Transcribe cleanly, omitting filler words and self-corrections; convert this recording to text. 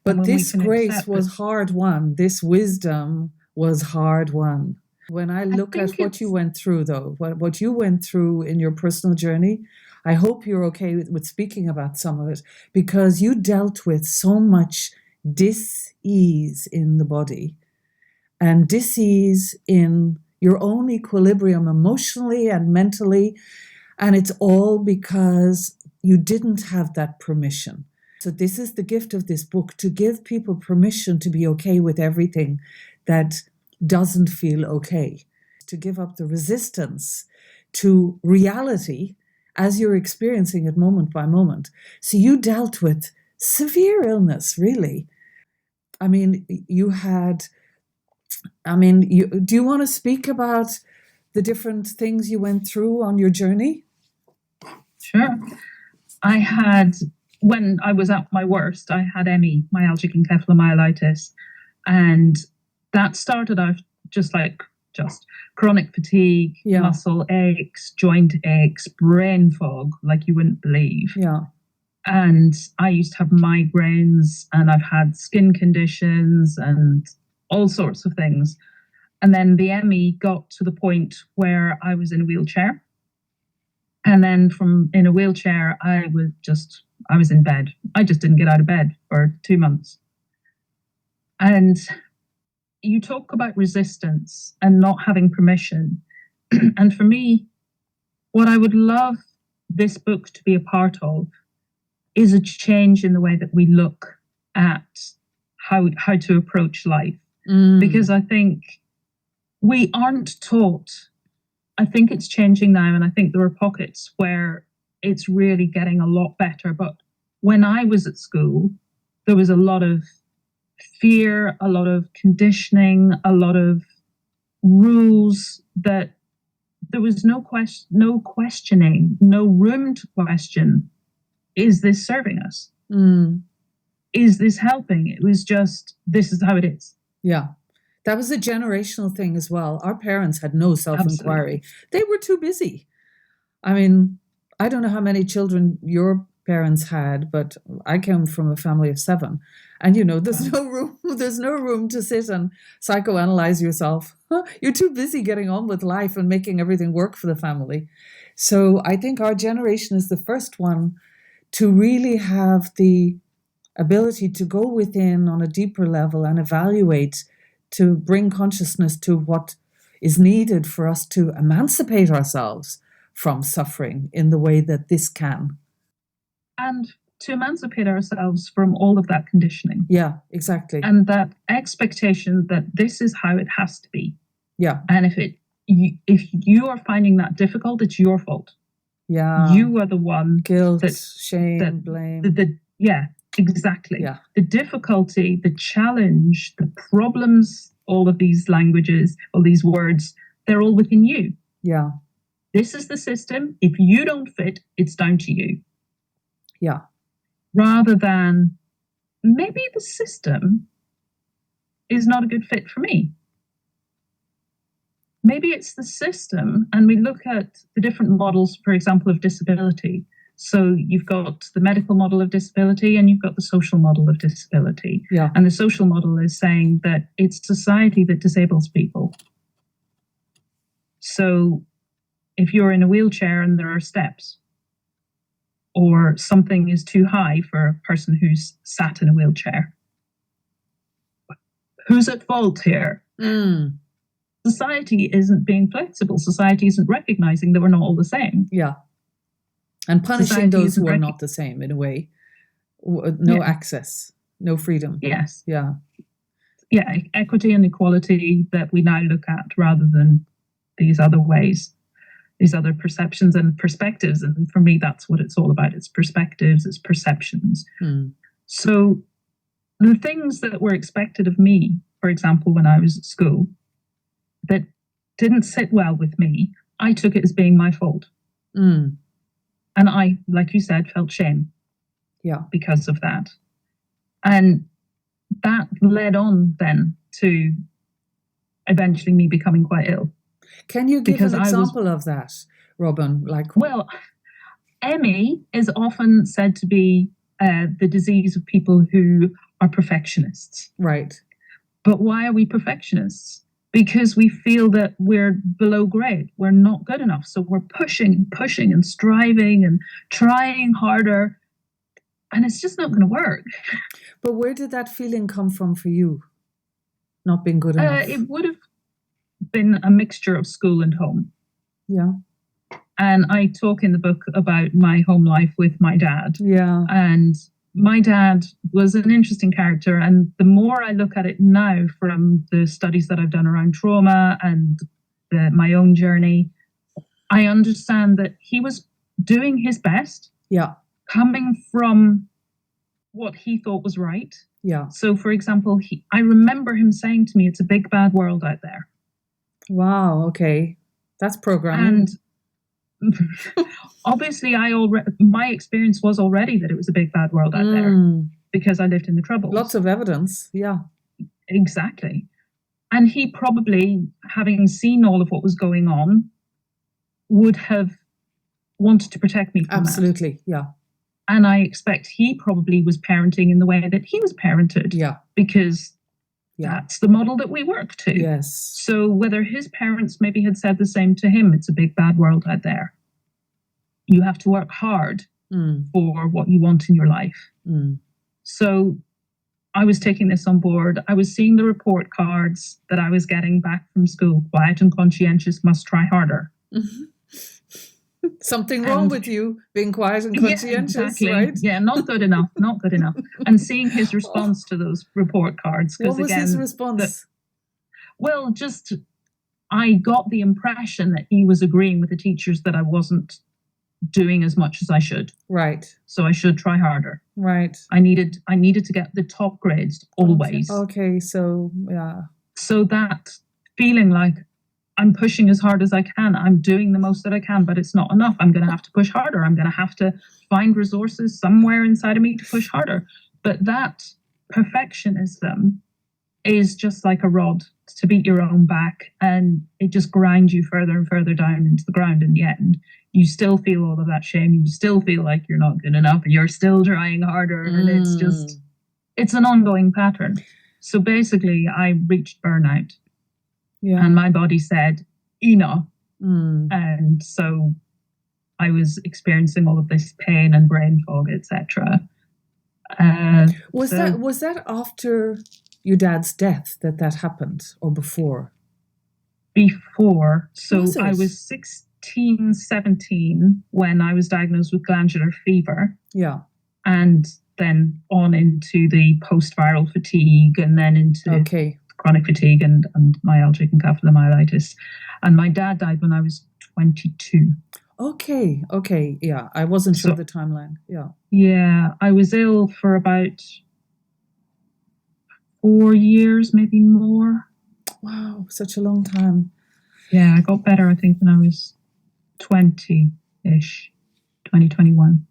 And But when we this can grace accept it, was hard won. This wisdom was hard won. When I I look at think what you it's, went through, though, what you went through in your personal journey, I hope you're okay with speaking about some of it, because you dealt with so much dis-ease in the body and dis-ease in your own equilibrium emotionally and mentally. And it's all because you didn't have that permission. So this is the gift of this book, to give people permission to be okay with everything that doesn't feel okay, to give up the resistance to reality as you're experiencing it moment by moment. So you dealt with severe illness, really. I mean, do you want to speak about the different things you went through on your journey? sure. I had, when I was at my worst, I had ME, myalgic encephalomyelitis. And that started out just chronic fatigue, Yeah, muscle aches, joint aches, brain fog, like you wouldn't believe. yeah, And I used to have migraines, and I've had skin conditions and all sorts of things. And then the ME got to the point where I was in a wheelchair. And then from in a wheelchair, I was in bed. I just didn't get out of bed for 2 months. And you talk about resistance and not having permission. And for me, what I would love this book to be a part of is a change in the way that we look at how to approach life. Because I think we aren't taught. I think it's changing now, and I think there are pockets where it's really getting a lot better. But when I was at school, there was a lot of fear, a lot of conditioning, a lot of rules that there was no questioning, no room to question. Is this serving us? Is this helping? It was just, this is how it is. Yeah. That was a generational thing as well. Our parents had no self-inquiry. They were too busy. I mean, I don't know how many children your parents had, but I came from a family of 7. And there's no room to sit and psychoanalyze yourself. You're too busy getting on with life and making everything work for the family. So I think our generation is the first one to really have the ability to go within on a deeper level and evaluate, to bring consciousness to what is needed for us to emancipate ourselves from suffering in the way that this can. And to emancipate ourselves from all of that conditioning. Yeah, exactly. And that expectation that this is how it has to be. Yeah. And if you are finding that difficult, it's your fault. Yeah. You are the one. Guilt, shame, blame. Yeah, exactly. Yeah. The difficulty, the challenge, the problems, all of these languages, all these words, they're all within you. Yeah. This is the system. If you don't fit, it's down to you. Yeah. Rather than, maybe the system is not a good fit for me. Maybe it's the system, and we look at the different models, for example, of disability. So you've got the medical model of disability and you've got the social model of disability. Yeah. And the social model is saying that it's society that disables people. So if you're in a wheelchair and there are steps, or something is too high for a person who's sat in a wheelchair, who's at fault here? Society isn't being flexible. Society isn't recognizing that we're not all the same. Yeah. And punishing those who are not the same in a way. No access, no freedom. Yes. Yeah. Yeah, equity and equality that we now look at rather than these other ways, these other perceptions and perspectives. And for me, that's what it's all about. It's perspectives, it's perceptions. So the things that were expected of me, for example, when I was at school, that didn't sit well with me, I took it as being my fault. And I, like you said, felt shame because of that. And that led on then to eventually me becoming quite ill. Can you give an example of that, Robin? Well, ME is often said to be the disease of people who are perfectionists. Right. But why are we perfectionists? Because we feel that we're below grade. We're not good enough. So we're pushing and striving and trying harder. And it's just not going to work. But where did that feeling come from for you? Not being good enough? It would have been a mixture of school and home. Yeah. And I talk in the book about my home life with my dad. Yeah. And my dad was an interesting character. And the more I look at it now from the studies that I've done around trauma and my own journey, I understand that he was doing his best. Yeah. Coming from what he thought was right. Yeah. So, for example, I remember him saying to me, "It's a big, bad world out there." Wow. Okay. That's programming. And obviously, my experience was already that it was a big, bad world out there because I lived in the Troubles. Lots of evidence. Yeah. Exactly. And he probably, having seen all of what was going on, would have wanted to protect me from Absolutely. that. Yeah. And I expect he probably was parenting in the way that he was parented. Yeah. Because that's the model that we work to. Yes. So whether his parents maybe had said the same to him, it's a big, bad world out there. You have to work hard for what you want in your life. So I was taking this on board. I was seeing the report cards that I was getting back from school. Quiet and conscientious, must try harder. Something wrong with you being quiet and conscientious, exactly. right? Yeah, not good enough, not good enough. And seeing his response to those report cards. What was his response? I got the impression that he was agreeing with the teachers that I wasn't doing as much as I should. Right. So I should try harder. Right. I needed to get the top grades always. Okay, so yeah. So that feeling like I'm pushing as hard as I can. I'm doing the most that I can, but it's not enough. I'm going to have to push harder. I'm going to have to find resources somewhere inside of me to push harder. But that perfectionism is just like a rod to beat your own back, and it just grinds you further and further down into the ground in the end. You still feel all of that shame. You still feel like you're not good enough and you're still trying harder. And it's an ongoing pattern. So basically I reached burnout. Yeah. And my body said, enough. And so I was experiencing all of this pain and brain fog, etc. Was that after your dad's death that happened, or before? Before. So I was 16, 17 when I was diagnosed with glandular fever. Yeah. And then on into the post-viral fatigue, and then into chronic fatigue and myalgic encephalomyelitis. And my dad died when I was 22. Okay. Yeah, I wasn't sure of the timeline. Yeah. Yeah, I was ill for about 4 years, maybe more. Wow, such a long time. Yeah, I got better, I think, when I was 20-ish, 2021.